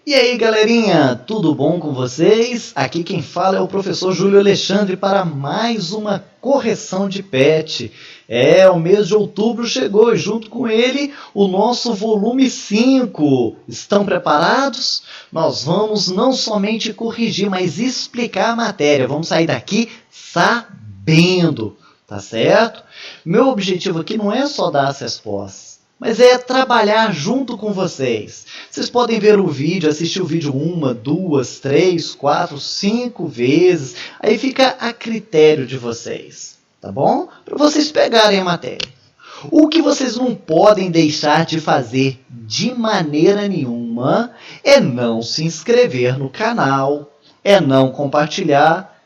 E aí, galerinha, tudo bom com vocês? Aqui quem fala é o professor Júlio Alexandre para mais uma correção de PET. O mês de outubro chegou e junto com ele o nosso volume 5. Estão preparados? Nós vamos não somente corrigir, mas explicar a matéria. Vamos sair daqui sabendo, tá certo? Meu objetivo aqui não é só dar as respostas, mas é trabalhar junto com vocês. Vocês podem ver o vídeo, assistir o vídeo 1, 2, 3, 4, 5 vezes. Aí fica a critério de vocês, tá bom? Para vocês pegarem a matéria. O que vocês não podem deixar de fazer de maneira nenhuma é não se inscrever no canal, é não compartilhar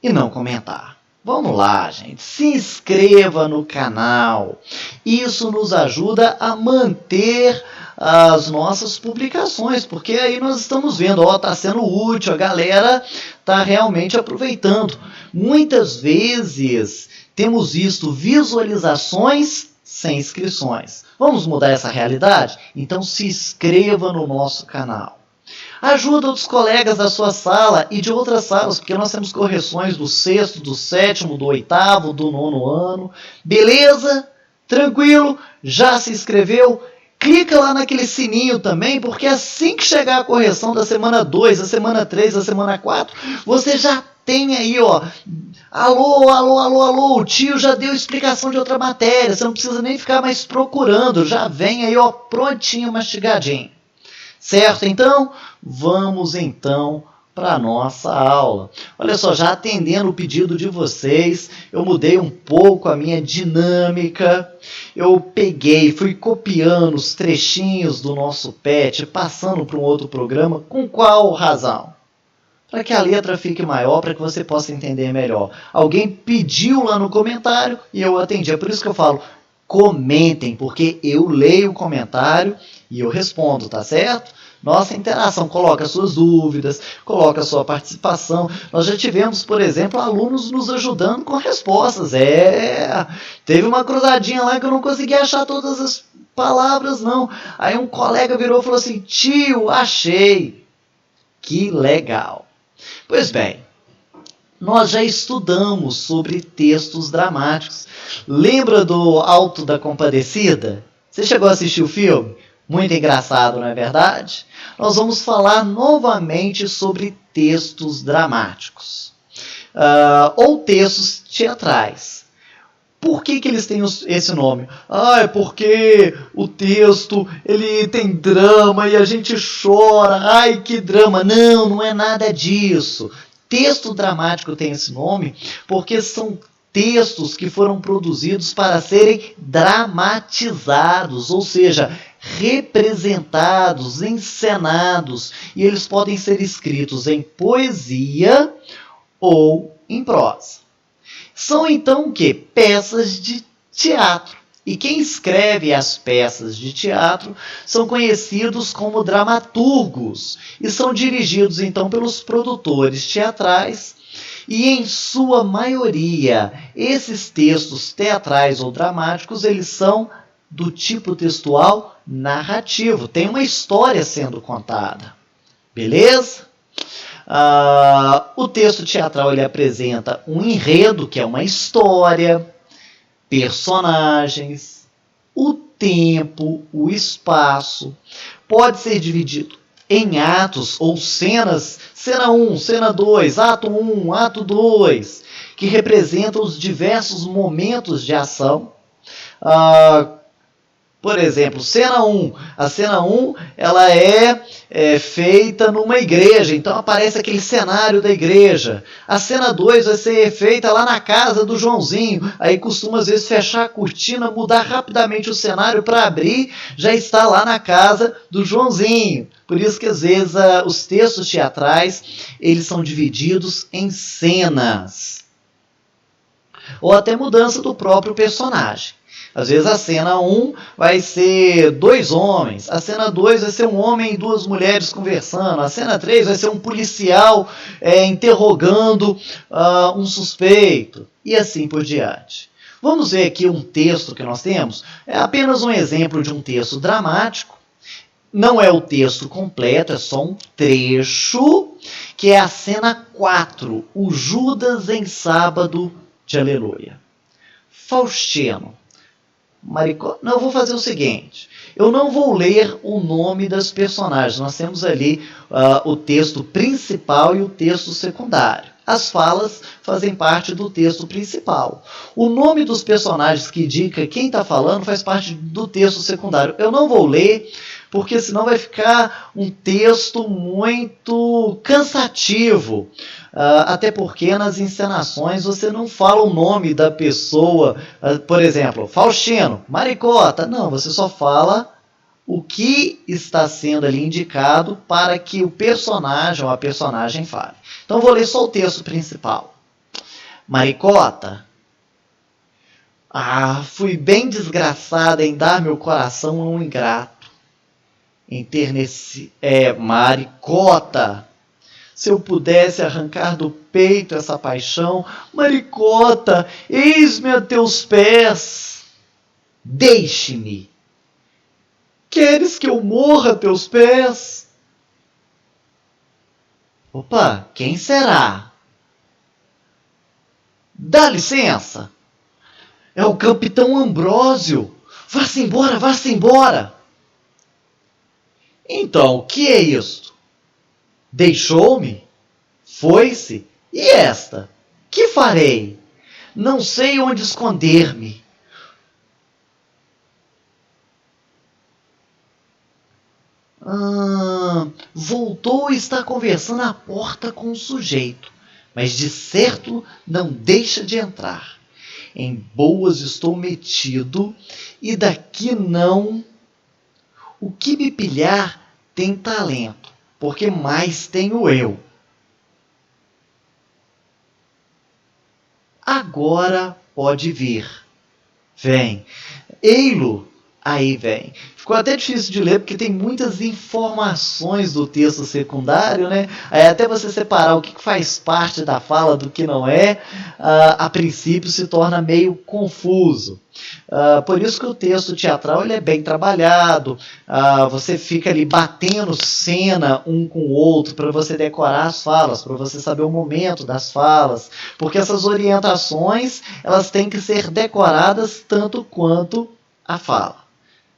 e não comentar. Vamos lá, gente, se inscreva no canal. Isso nos ajuda a manter as nossas publicações, porque aí nós estamos vendo, está sendo útil, a galera está realmente aproveitando. Muitas vezes temos visto visualizações sem inscrições. Vamos mudar essa realidade? Então se inscreva no nosso canal. Ajuda outros colegas da sua sala e de outras salas, porque nós temos correções do 6º, do 7º, do 8º, do 9º ano. Beleza? Tranquilo? Já se inscreveu? Clica lá naquele sininho também, porque assim que chegar a correção da semana 2, da semana 3, da semana 4, você já tem aí, ó, alô, o tio já deu explicação de outra matéria, você não precisa nem ficar mais procurando, já vem aí, ó, prontinho, mastigadinho. Certo? Então, vamos então para a nossa aula. Olha só, já atendendo o pedido de vocês, eu mudei um pouco a minha dinâmica. Eu fui copiando os trechinhos do nosso PET, passando para um outro programa. Com qual razão? Para que a letra fique maior, para que você possa entender melhor. Alguém pediu lá no comentário e eu atendi. É por isso que eu falo, comentem, porque eu leio o comentário e eu respondo, tá certo? Nossa interação, coloca suas dúvidas, coloca sua participação. Nós já tivemos, por exemplo, alunos nos ajudando com respostas. Teve uma cruzadinha lá que eu não consegui achar todas as palavras, não. Aí um colega virou e falou assim, tio, achei. Que legal. Pois bem, nós já estudamos sobre textos dramáticos. Lembra do Alto da Compadecida? Você chegou a assistir o filme? Muito engraçado, não é verdade? Nós vamos falar novamente sobre textos dramáticos. Ou textos teatrais. Por que eles têm esse nome? É porque o texto ele tem drama e a gente chora. Ai, que drama. Não é nada disso. Texto dramático tem esse nome porque são textos que foram produzidos para serem dramatizados, ou seja, representados, encenados, e eles podem ser escritos em poesia ou em prosa. São então o quê? Peças de teatro. E quem escreve as peças de teatro são conhecidos como dramaturgos e são dirigidos então pelos produtores teatrais. E em sua maioria, esses textos teatrais ou dramáticos, eles são do tipo textual narrativo. Tem uma história sendo contada. Beleza? O texto teatral ele apresenta um enredo, que é uma história, personagens, o tempo, o espaço. Pode ser dividido em atos ou cenas, cena 1, cena 2, ato 1, ato 2, que representam os diversos momentos de ação. Por exemplo, cena 1. A cena 1 ela é feita numa igreja, então aparece aquele cenário da igreja. A cena 2 vai ser feita lá na casa do Joãozinho, aí costuma às vezes fechar a cortina, mudar rapidamente o cenário para abrir, já está lá na casa do Joãozinho. Por isso que às vezes os textos teatrais eles são divididos em cenas. Ou até mudança do próprio personagem. Às vezes a cena 1 vai ser 2 homens, a cena 2 vai ser um homem e 2 mulheres conversando, a cena 3 vai ser um policial interrogando um suspeito, e assim por diante. Vamos ver aqui um texto que nós temos, é apenas um exemplo de um texto dramático. não é o texto completo, é só um trecho, que é a cena 4, o Judas em sábado de aleluia. Faustino. Não, eu vou fazer o seguinte, eu não vou ler o nome das personagens, nós temos ali o texto principal e o texto secundário. As falas fazem parte do texto principal. O nome dos personagens que indica quem está falando faz parte do texto secundário. Eu não vou ler, porque senão vai ficar um texto muito cansativo. Até porque nas encenações você não fala o nome da pessoa, por exemplo, Faustino, Maricota. Não, você só fala o que está sendo ali indicado para que o personagem ou a personagem fale. Então vou ler só o texto principal. Maricota. Fui bem desgraçada em dar meu coração a um ingrato. Maricota. Se eu pudesse arrancar do peito essa paixão, Maricota, eis-me a teus pés. Deixe-me. Queres que eu morra a teus pés? Opa, quem será? Dá licença. É o capitão Ambrósio. Vá-se embora, vá-se embora. Então, o que é isto? Deixou-me? Foi-se? E esta? Que farei? Não sei onde esconder-me. Voltou e está conversando à porta com o sujeito, mas de certo não deixa de entrar. Em boas estou metido e daqui não. O que me pilhar tem talento, porque mais tenho eu. Agora pode vir. Vem. Ei-lo. Aí vem. Ficou até difícil de ler, porque tem muitas informações do texto secundário, né? Aí até você separar o que faz parte da fala do que não é, a princípio se torna meio confuso. Por isso que o texto teatral ele é bem trabalhado, você fica ali batendo cena um com o outro para você decorar as falas, para você saber o momento das falas, porque essas orientações elas têm que ser decoradas tanto quanto a fala.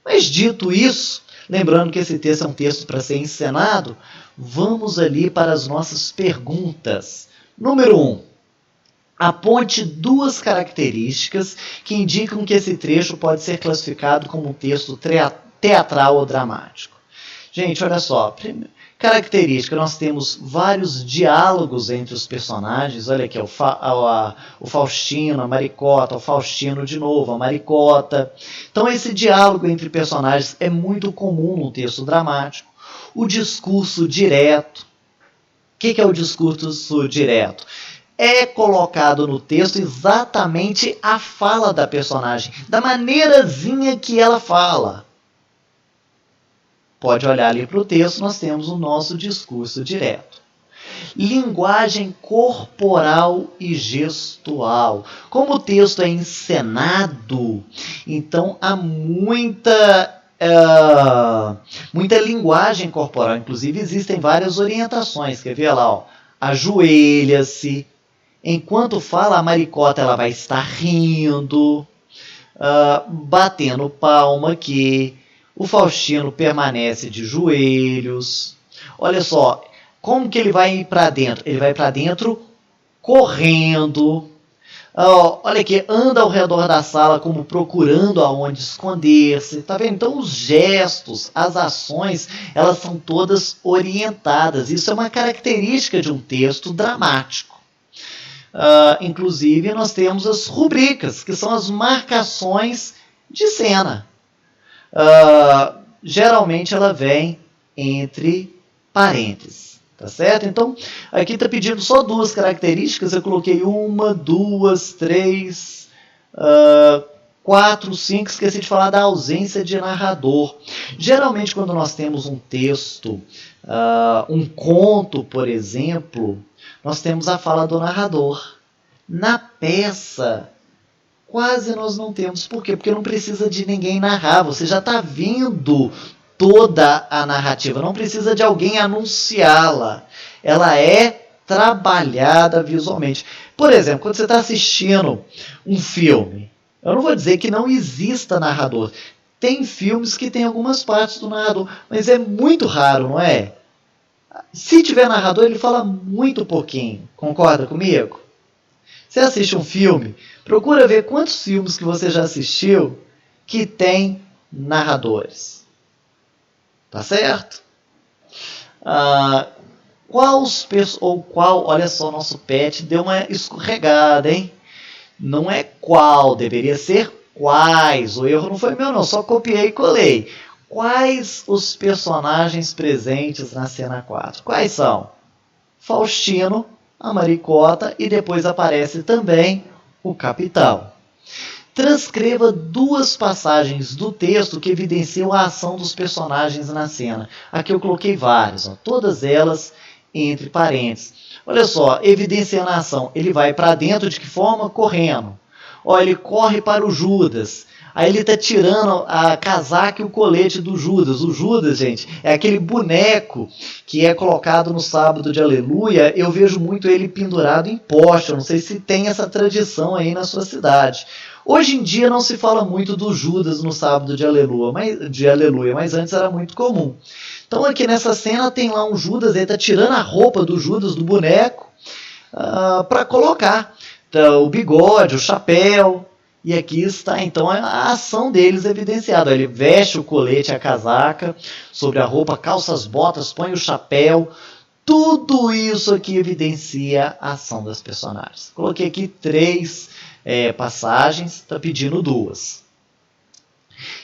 Mas dito isso, lembrando que esse texto é um texto para ser encenado, vamos ali para as nossas perguntas. Número 1. Aponte duas características que indicam que esse trecho pode ser classificado como um texto teatral ou dramático. Gente, olha só. Característica, nós temos vários diálogos entre os personagens. Olha aqui, o Faustino, a Maricota, o Faustino de novo, a Maricota. Então esse diálogo entre personagens é muito comum no texto dramático. O discurso direto. O que é o discurso direto? É colocado no texto exatamente a fala da personagem, da maneirazinha que ela fala. Pode olhar ali para o texto, nós temos o nosso discurso direto. Linguagem corporal e gestual. Como o texto é encenado, então há muita linguagem corporal. Inclusive existem várias orientações. Quer ver lá? Ajoelha-se. Enquanto fala, a Maricota ela vai estar rindo, batendo palma aqui. O Faustino permanece de joelhos. Olha só, como que ele vai para dentro? Ele vai para dentro correndo. Olha aqui, anda ao redor da sala como procurando aonde esconder-se. Tá vendo? Então os gestos, as ações, elas são todas orientadas. Isso é uma característica de um texto dramático. Inclusive, nós temos as rubricas, que são as marcações de cena. Geralmente ela vem entre parênteses, tá certo? Então, aqui está pedindo só duas características, eu coloquei 1, 2, 3, 4, 5, esqueci de falar da ausência de narrador. Geralmente, quando nós temos um texto, um conto, por exemplo, nós temos a fala do narrador. Na peça, quase nós não temos. Por quê? Porque não precisa de ninguém narrar. Você já está vendo toda a narrativa, não precisa de alguém anunciá-la. Ela é trabalhada visualmente. Por exemplo, quando você está assistindo um filme, eu não vou dizer que não exista narrador. Tem filmes que tem algumas partes do narrador, mas é muito raro, não é? Se tiver narrador, ele fala muito pouquinho. Concorda comigo? Você assiste um filme, procura ver quantos filmes que você já assistiu que tem narradores. Tá certo? Olha só, nosso pet deu uma escorregada, hein? Não é qual, deveria ser quais. O erro não foi meu não, só copiei e colei. Quais os personagens presentes na cena 4? Quais são? Faustino, a Maricota e depois aparece também o Capitão. Transcreva 2 passagens do texto que evidenciam a ação dos personagens na cena. Aqui eu coloquei várias, todas elas entre parênteses. Olha só, evidenciando a ação. Ele vai para dentro de que forma? Correndo. Ele corre para o Judas. Aí ele está tirando a casaca e o colete do Judas. O Judas, gente, é aquele boneco que é colocado no sábado de Aleluia. Eu vejo muito ele pendurado em poste. Eu não sei se tem essa tradição aí na sua cidade. Hoje em dia não se fala muito do Judas no sábado de Aleluia, mas antes era muito comum. Então aqui nessa cena tem lá um Judas, ele está tirando a roupa do Judas, do boneco, para colocar o bigode, o chapéu. E aqui está então a ação deles evidenciada. Ele veste o colete, a casaca, sobre a roupa, calça as botas, põe o chapéu. Tudo isso aqui evidencia a ação das personagens. Coloquei aqui 3 passagens, está pedindo 2.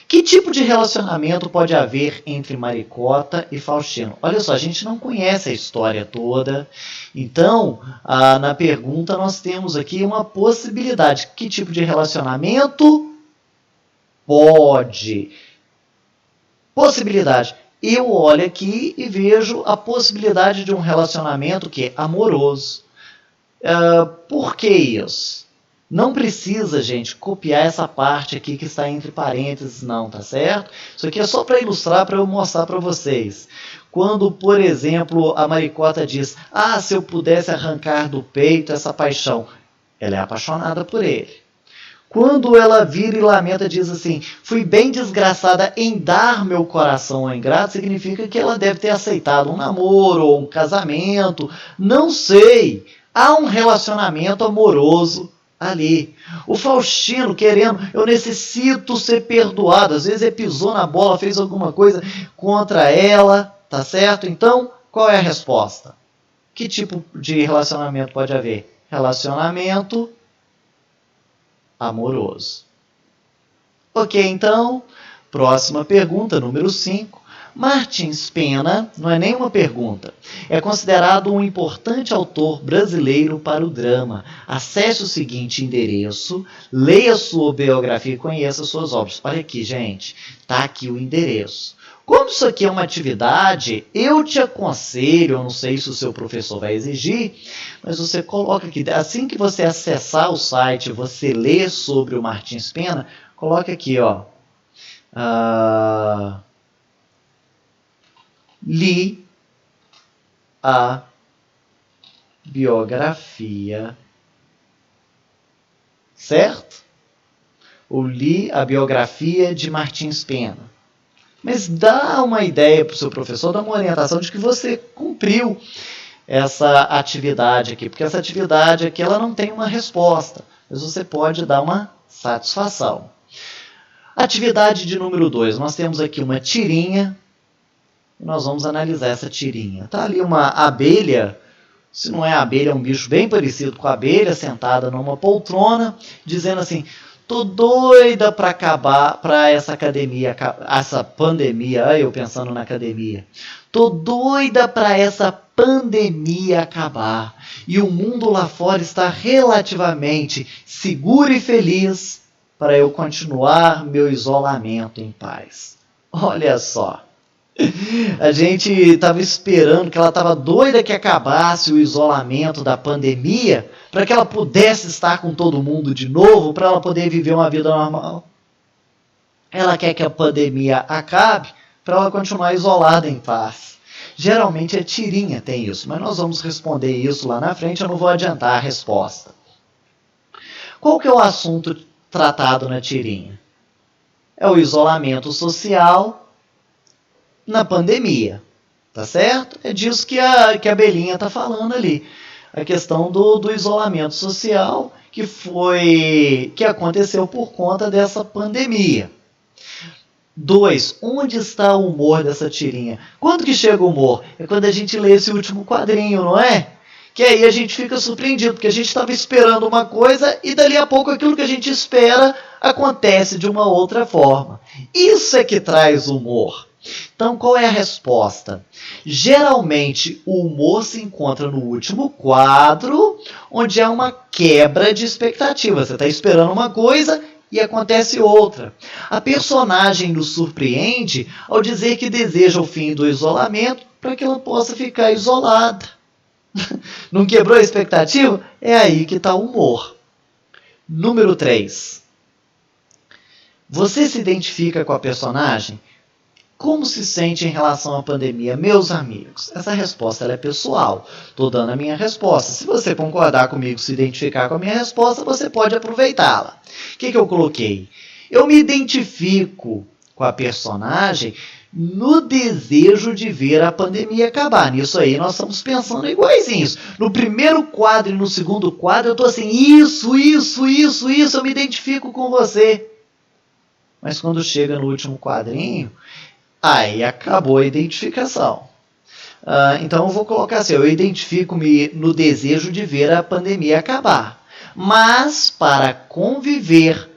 Que tipo de relacionamento pode haver entre Maricota e Faustino? Olha só, a gente não conhece a história toda, então na pergunta nós temos aqui uma possibilidade. Que tipo de relacionamento? Pode. Possibilidade. Eu olho aqui e vejo a possibilidade de um relacionamento que é amoroso. Por que isso? Não precisa, gente, copiar essa parte aqui que está entre parênteses, não, tá certo? Isso aqui é só para ilustrar, para eu mostrar para vocês. Quando, por exemplo, a Maricota diz, se eu pudesse arrancar do peito essa paixão, ela é apaixonada por ele. Quando ela vira e lamenta, diz assim, fui bem desgraçada em dar meu coração ao ingrato, significa que ela deve ter aceitado um namoro ou um casamento, não sei. Há um relacionamento amoroso ali. O Faustino querendo, eu necessito ser perdoado. Às vezes ele pisou na bola, fez alguma coisa contra ela, tá certo? Então, qual é a resposta? Que tipo de relacionamento pode haver? Relacionamento amoroso. Ok, então, próxima pergunta, número 5. Martins Pena, não é nenhuma pergunta, é considerado um importante autor brasileiro para o drama. Acesse o seguinte endereço, leia sua biografia e conheça suas obras. Olha aqui, gente, está aqui o endereço. Como isso aqui é uma atividade, eu te aconselho, eu não sei se o seu professor vai exigir, mas você coloca aqui, assim que você acessar o site, você ler sobre o Martins Pena, coloca aqui, li a biografia, certo? Ou li a biografia de Martins Pena. Mas dá uma ideia para o seu professor, dá uma orientação de que você cumpriu essa atividade aqui, porque essa atividade aqui ela não tem uma resposta, mas você pode dar uma satisfação. Atividade de número 2, nós temos aqui uma tirinha, e nós vamos analisar essa tirinha. Está ali uma abelha, se não é abelha, é um bicho bem parecido com a abelha, sentada numa poltrona, dizendo assim, tô doida para acabar, para essa pandemia, eu pensando na academia, tô doida para essa pandemia acabar, e o mundo lá fora está relativamente seguro e feliz para eu continuar meu isolamento em paz. Olha só. A gente estava esperando que ela estava doida que acabasse o isolamento da pandemia para que ela pudesse estar com todo mundo de novo, para ela poder viver uma vida normal. Ela quer que a pandemia acabe para ela continuar isolada em paz. Geralmente a tirinha tem isso, mas nós vamos responder isso lá na frente, eu não vou adiantar a resposta. Qual que é o assunto tratado na tirinha? É o isolamento social na pandemia, tá certo? É disso que a Belinha está falando ali. A questão do isolamento social que aconteceu por conta dessa pandemia. 2. Onde está o humor dessa tirinha? Quando que chega o humor? É quando a gente lê esse último quadrinho, não é? Que aí a gente fica surpreendido, porque a gente estava esperando uma coisa e dali a pouco aquilo que a gente espera acontece de uma outra forma. Isso é que traz humor. Então, qual é a resposta? Geralmente, o humor se encontra no último quadro, onde há uma quebra de expectativa. Você está esperando uma coisa e acontece outra. A personagem nos surpreende ao dizer que deseja o fim do isolamento para que ela possa ficar isolada. Não quebrou a expectativa? É aí que está o humor. Número 3. Você se identifica com a personagem? Como se sente em relação à pandemia, meus amigos? Essa resposta ela é pessoal. Estou dando a minha resposta. Se você concordar comigo, se identificar com a minha resposta, você pode aproveitá-la. O que eu coloquei? Eu me identifico com a personagem no desejo de ver a pandemia acabar. Nisso aí nós estamos pensando iguaizinhos. No primeiro quadro e no segundo quadro eu estou assim, isso, eu me identifico com você. Mas quando chega no último quadrinho, aí acabou a identificação. Então eu vou colocar assim, eu identifico-me no desejo de ver a pandemia acabar. Mas para conviver,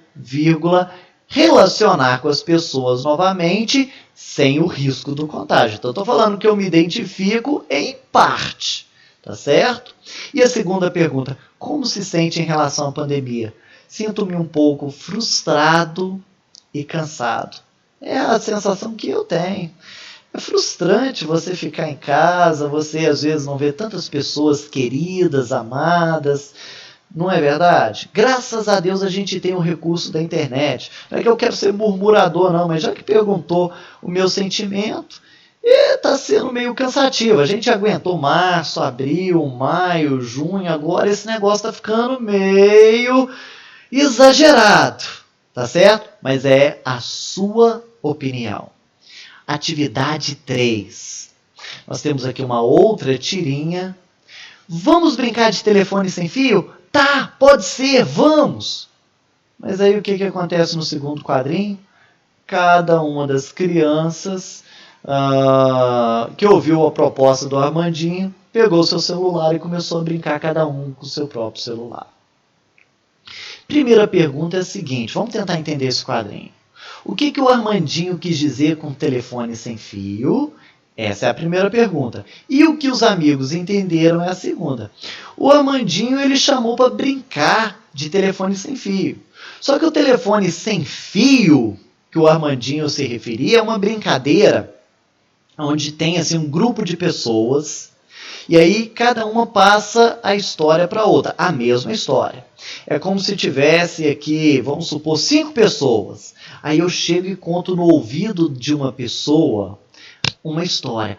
relacionar com as pessoas novamente sem o risco do contágio. Então, eu estou falando que eu me identifico em parte, tá certo? E a segunda pergunta, como se sente em relação à pandemia? Sinto-me um pouco frustrado e cansado. É a sensação que eu tenho. É frustrante você ficar em casa, você às vezes não vê tantas pessoas queridas, amadas. Não é verdade? Graças a Deus a gente tem o recurso da internet. Não é que eu quero ser murmurador, não, mas já que perguntou o meu sentimento, está sendo meio cansativo. A gente aguentou março, abril, maio, junho, agora esse negócio está ficando meio exagerado. Tá certo? Mas é a sua opinião. Atividade 3. Nós temos aqui uma outra tirinha. Vamos brincar de telefone sem fio? Tá, pode ser, vamos! Mas aí o que acontece no segundo quadrinho? Cada uma das crianças que ouviu a proposta do Armandinho pegou seu celular e começou a brincar cada um com o seu próprio celular. Primeira pergunta é a seguinte, vamos tentar entender esse quadrinho. O que o Armandinho quis dizer com telefone sem fio? Essa é a primeira pergunta. E o que os amigos entenderam é a segunda. O Armandinho ele chamou para brincar de telefone sem fio. Só que o telefone sem fio que o Armandinho se referia é uma brincadeira onde tem assim, um grupo de pessoas e aí cada uma passa a história para outra, a mesma história. É como se tivesse aqui, vamos supor, 5 pessoas. Aí eu chego e conto no ouvido de uma pessoa uma história.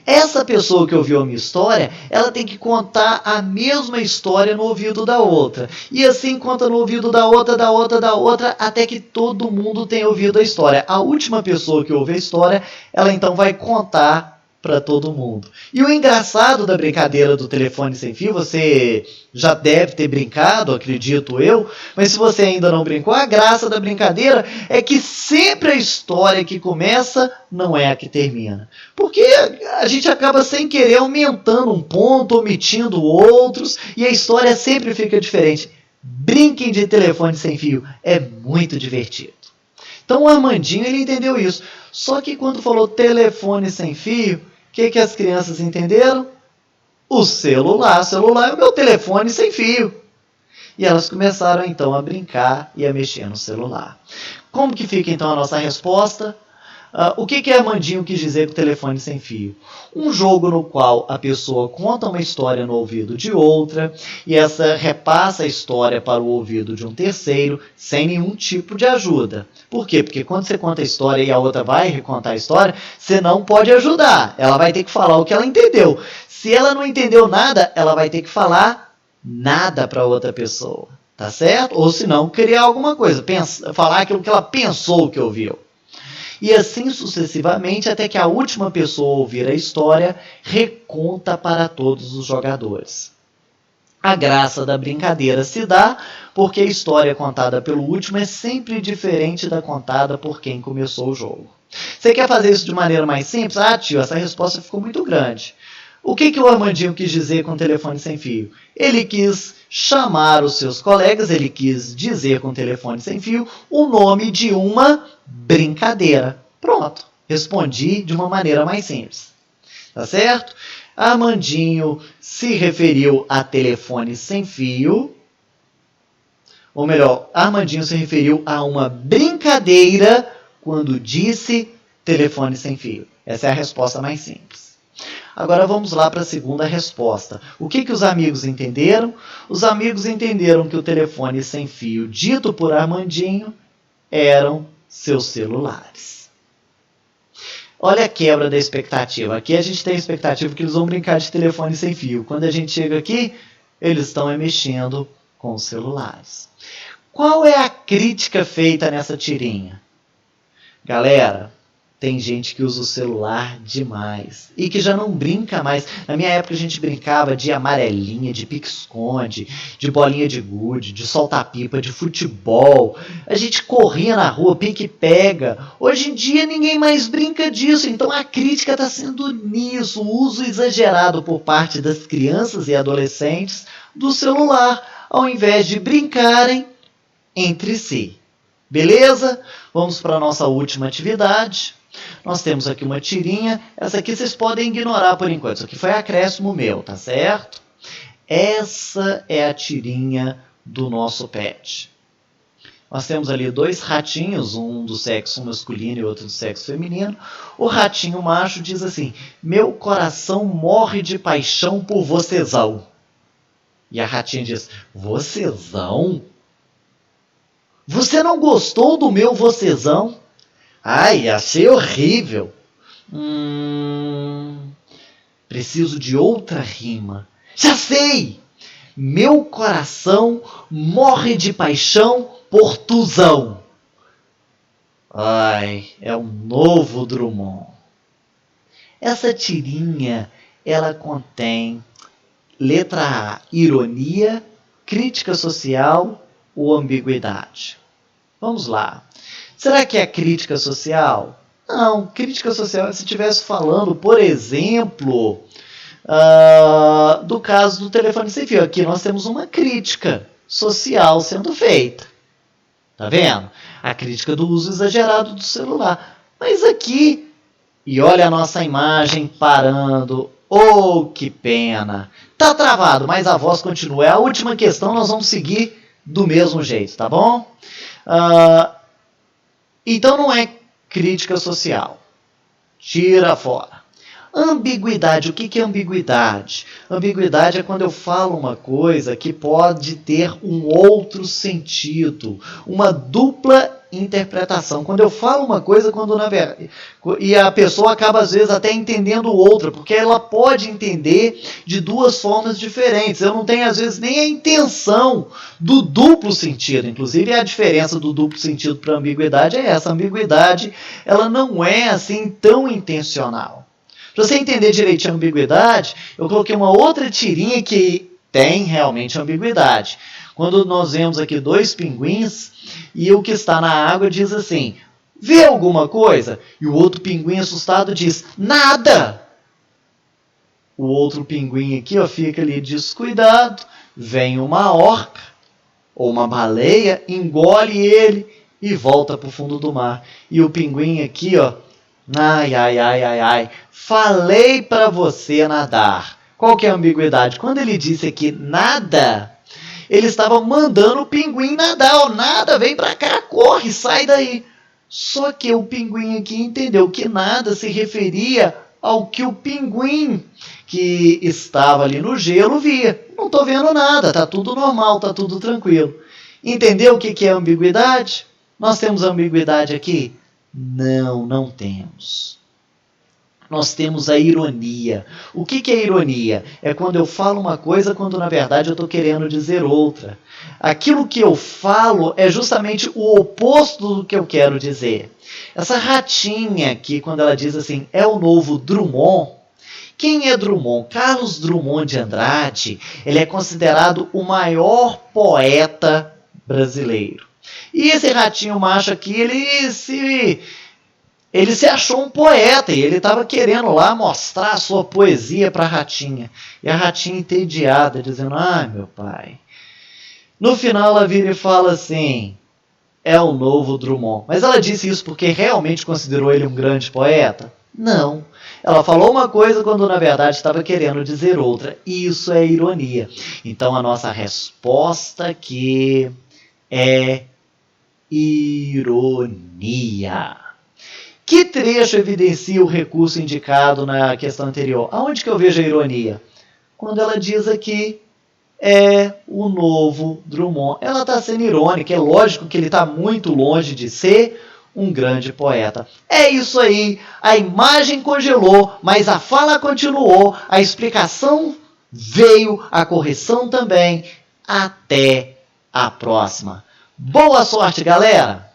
Essa pessoa que ouviu a minha história, ela tem que contar a mesma história no ouvido da outra. E assim conta no ouvido da outra, até que todo mundo tenha ouvido a história. A última pessoa que ouve a história, ela então vai contar para todo mundo. E o engraçado da brincadeira do telefone sem fio, você já deve ter brincado, acredito eu, mas se você ainda não brincou, a graça da brincadeira é que sempre a história que começa não é a que termina. Porque a gente acaba sem querer aumentando um ponto, omitindo outros, e a história sempre fica diferente. Brinquem de telefone sem fio, é muito divertido. Então o Armandinho ele entendeu isso. Só que quando falou telefone sem fio, o que as crianças entenderam? O celular. O celular é o meu telefone sem fio. E elas começaram então a brincar e a mexer no celular. Como que fica então a nossa resposta? O que Armandinho quis dizer com o telefone sem fio? Um jogo no qual a pessoa conta uma história no ouvido de outra e essa repassa a história para o ouvido de um terceiro sem nenhum tipo de ajuda. Por quê? Porque quando você conta a história e a outra vai recontar a história, você não pode ajudar. Ela vai ter que falar o que ela entendeu. Se ela não entendeu nada, ela vai ter que falar nada para outra pessoa. Tá certo? Ou se não, criar alguma coisa. Falar aquilo que ela pensou que ouviu. E assim sucessivamente, até que a última pessoa ouvir a história reconta para todos os jogadores. A graça da brincadeira se dá porque a história contada pelo último é sempre diferente da contada por quem começou o jogo. Você quer fazer isso de maneira mais simples? Ah, tio, essa resposta ficou muito grande. O que o Armandinho quis dizer com o telefone sem fio? Ele quis chamar os seus colegas, ele quis dizer com o telefone sem fio o nome de uma brincadeira. Pronto, respondi de uma maneira mais simples. Tá certo? Armandinho se referiu a telefone sem fio, ou melhor, Armandinho se referiu a uma brincadeira quando disse telefone sem fio. Essa é a resposta mais simples. Agora vamos lá para a segunda resposta. O que os amigos entenderam? Os amigos entenderam que o telefone sem fio dito por Armandinho eram seus celulares. Olha a quebra da expectativa. Aqui a gente tem a expectativa que eles vão brincar de telefone sem fio. Quando a gente chega aqui, eles estão mexendo com os celulares. Qual é a crítica feita nessa tirinha? Galera, tem gente que usa o celular demais e que já não brinca mais. Na minha época a gente brincava de amarelinha, de pique-esconde, de bolinha de gude, de solta-pipa, de futebol. A gente corria na rua, pique-pega. Hoje em dia ninguém mais brinca disso. Então a crítica está sendo nisso, o uso exagerado por parte das crianças e adolescentes do celular, ao invés de brincarem entre si. Beleza? Vamos para a nossa última atividade. Nós temos aqui uma tirinha. Essa aqui vocês podem ignorar por enquanto. Isso aqui foi acréscimo meu, tá certo? Essa é a tirinha do nosso pet. Nós temos ali dois ratinhos, um do sexo masculino e outro do sexo feminino. O ratinho macho diz assim: meu coração morre de paixão por vocêzão. E a ratinha diz: vocêzão? Você não gostou do meu vocêzão? Ai, achei horrível. Preciso de outra rima. Já sei! Meu coração morre de paixão por tuzão. Ai, é um novo Drummond. Essa tirinha, ela contém letra A, ironia, crítica social ou ambiguidade. Vamos lá. Será que é crítica social? Não, crítica social é se estivesse falando, por exemplo, do caso do telefone sem fio. Aqui nós temos uma crítica social sendo feita. Tá vendo? A crítica do uso exagerado do celular. Mas aqui, e olha a nossa imagem parando. Oh, que pena. Tá travado, mas a voz continua. É a última questão, nós vamos seguir do mesmo jeito, tá bom? Então não é crítica social. Tira fora. Ambiguidade. O que é ambiguidade? Ambiguidade é quando eu falo uma coisa que pode ter um outro sentido, uma dupla interpretação. Quando eu falo uma coisa, e a pessoa acaba às vezes até entendendo outra, porque ela pode entender de duas formas diferentes. Eu não tenho às vezes nem a intenção do duplo sentido. Inclusive a diferença do duplo sentido para a ambiguidade é essa. A ambiguidade, ela não é assim tão intencional. Para você entender direitinho a ambiguidade, eu coloquei uma outra tirinha que tem realmente ambiguidade. Quando nós vemos aqui dois pinguins e o que está na água diz assim: vê alguma coisa? E o outro pinguim assustado diz: nada! O outro pinguim aqui fica ali descuidado, vem uma orca ou uma baleia, engole ele e volta para o fundo do mar. E o pinguim aqui, ai, falei para você nadar. Qual que é a ambiguidade? Quando ele disse aqui nada, ele estava mandando o pinguim nadar. Nada, vem para cá, corre, sai daí. Só que o pinguim aqui entendeu que nada se referia ao que o pinguim que estava ali no gelo via. Não estou vendo nada, está tudo normal, está tudo tranquilo. Entendeu o que é ambiguidade? Nós temos ambiguidade aqui? Não, não temos. Nós temos a ironia. O que é ironia? É quando eu falo uma coisa quando na verdade eu estou querendo dizer outra. Aquilo que eu falo é justamente o oposto do que eu quero dizer. Essa ratinha aqui, quando ela diz assim, é o novo Drummond. Quem é Drummond? Carlos Drummond de Andrade. Ele é considerado o maior poeta brasileiro. E esse ratinho macho aqui, ele se achou um poeta e ele estava querendo lá mostrar a sua poesia para a ratinha. E a ratinha entediada, dizendo, ai meu pai. No final ela vira e fala assim, é o novo Drummond. Mas ela disse isso porque realmente considerou ele um grande poeta? Não. Ela falou uma coisa quando na verdade estava querendo dizer outra. E isso é ironia. Então a nossa resposta aqui é ironia. Que trecho evidencia o recurso indicado na questão anterior? Aonde que eu vejo a ironia? Quando ela diz aqui, é o novo Drummond. Ela está sendo irônica, é lógico que ele está muito longe de ser um grande poeta. É isso aí, a imagem congelou, mas a fala continuou, a explicação veio, a correção também. Até a próxima. Boa sorte, galera!